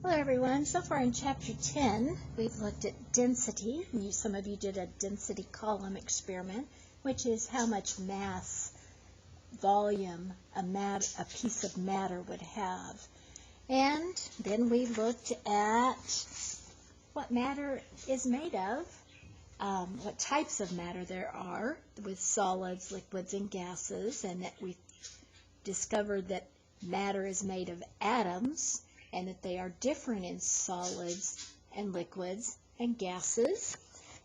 Hello everyone. So far in Chapter 10, we've looked at density. Some of you did a density column experiment, which is how much mass, volume, a piece of matter would have. And then we looked at what matter is made of, what types of matter there are with solids, liquids, and gases, and that we discovered that matter is made of atoms, and that they are different in solids and liquids and gases.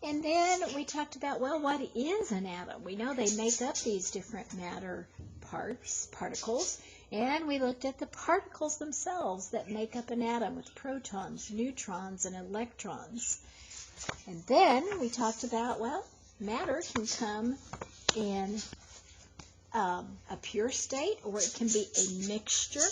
And then we talked about, well, what is an atom? We know they make up these different matter particles, and we looked at the particles themselves that make up an atom with protons, neutrons, and electrons. And then we talked about, well, matter can come in a pure state, or it can be a mixture.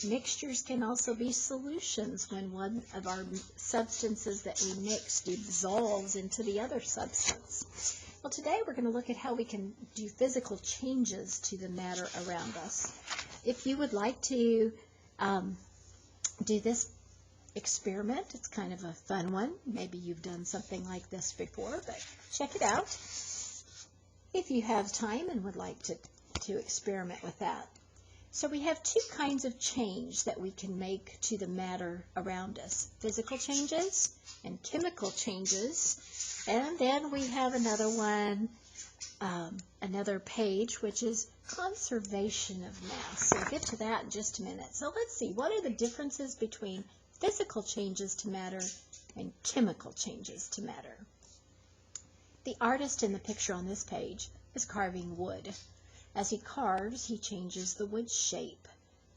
Mixtures can also be solutions when one of our substances that we mix dissolves into the other substance. Well, today we're going to look at how we can do physical changes to the matter around us. If you would like to do this experiment, it's kind of a fun one. Maybe you've done something like this before, but check it out if you have time and would like to experiment with that. So we have two kinds of change that we can make to the matter around us: physical changes and chemical changes. And then we have another one, another page, which is conservation of mass. So we'll get to that in just a minute. So let's see, what are the differences between physical changes to matter and chemical changes to matter? The artist in the picture on this page is carving wood. As he carves, he changes the wood shape.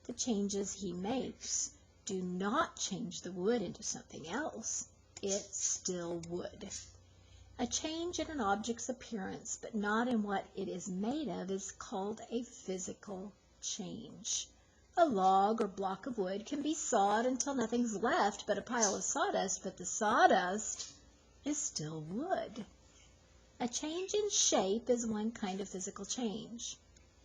The changes he makes do not change the wood into something else. It's still wood. A change in an object's appearance, but not in what it is made of, is called a physical change. A log or block of wood can be sawed until nothing's left but a pile of sawdust, but the sawdust is still wood. A change in shape is one kind of physical change.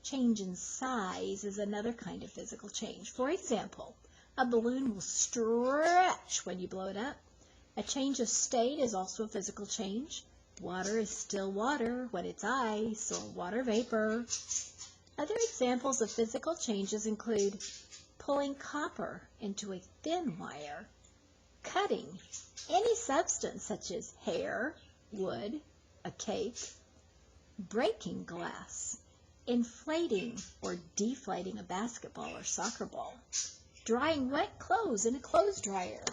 Change in size is another kind of physical change. For example, a balloon will stretch when you blow it up. A change of state is also a physical change. Water is still water when it's ice or water vapor. Other examples of physical changes include pulling copper into a thin wire, cutting any substance such as hair, wood, a cake, breaking glass, inflating or deflating a basketball or soccer ball, drying wet clothes in a clothes dryer.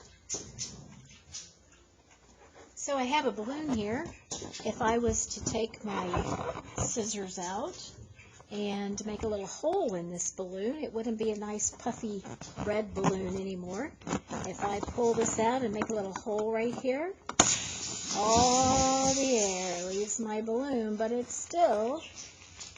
So I have a balloon here. If I was to take my scissors out and make a little hole in this balloon, it wouldn't be a nice puffy red balloon anymore. If I pull this out and make a little hole right here, all the air leaves my balloon, but it's still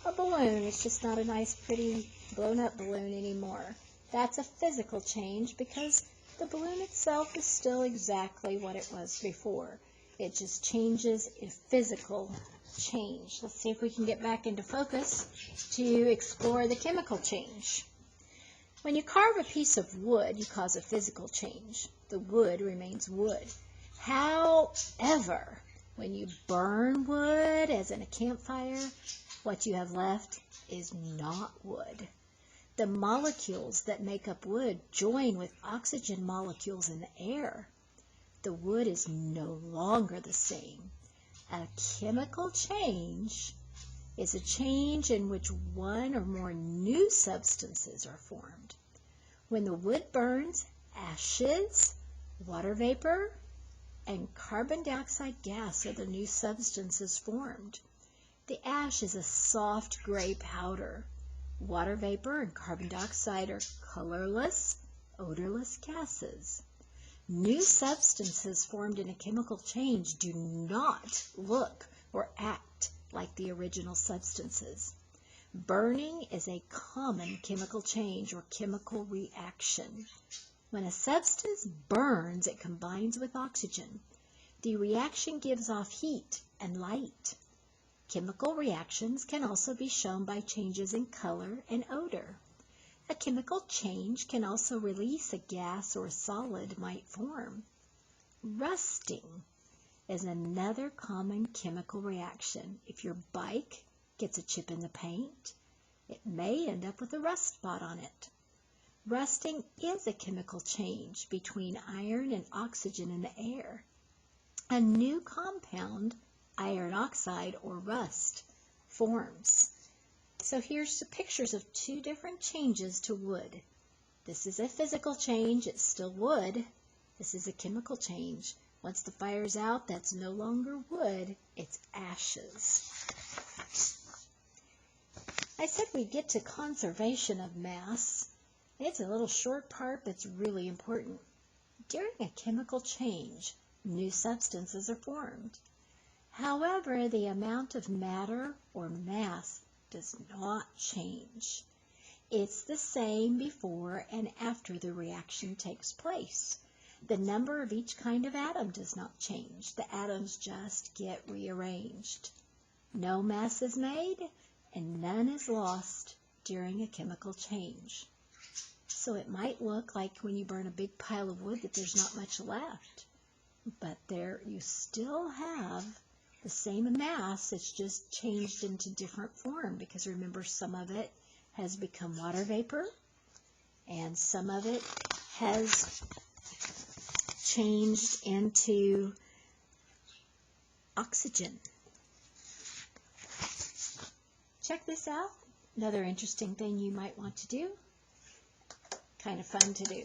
a balloon. It's just not a nice, pretty, blown-up balloon anymore. That's a physical change because the balloon itself is still exactly what it was before. It just changes in physical change. Let's see if we can get back into focus to explore the chemical change. When you carve a piece of wood, you cause a physical change. The wood remains wood. However, when you burn wood, as in a campfire, what you have left is not wood. The molecules that make up wood join with oxygen molecules in the air. The wood is no longer the same. A chemical change is a change in which one or more new substances are formed. When the wood burns, ashes, water vapor, and carbon dioxide gas are the new substances formed. The ash is a soft gray powder. Water vapor and carbon dioxide are colorless, odorless gases. New substances formed in a chemical change do not look or act like the original substances. Burning is a common chemical change or chemical reaction. When a substance burns, it combines with oxygen. The reaction gives off heat and light. Chemical reactions can also be shown by changes in color and odor. A chemical change can also release a gas or a solid might form. Rusting is another common chemical reaction. If your bike gets a chip in the paint, it may end up with a rust spot on it. Rusting is a chemical change between iron and oxygen in the air. A new compound, iron oxide or rust, forms. So here's the pictures of two different changes to wood. This is a physical change, it's still wood. This is a chemical change. Once the fire's out, that's no longer wood, it's ashes. I said we'd get to conservation of mass. It's a little short part that's really important. During a chemical change, new substances are formed. However, the amount of matter or mass does not change. It's the same before and after the reaction takes place. The number of each kind of atom does not change. The atoms just get rearranged. No mass is made and none is lost during a chemical change. So it might look like when you burn a big pile of wood that there's not much left. But there you still have the same mass, it's just changed into different form, because remember, some of it has become water vapor and some of it has changed into oxygen. Check this out. Another interesting thing you might want to do. Kind of fun to do.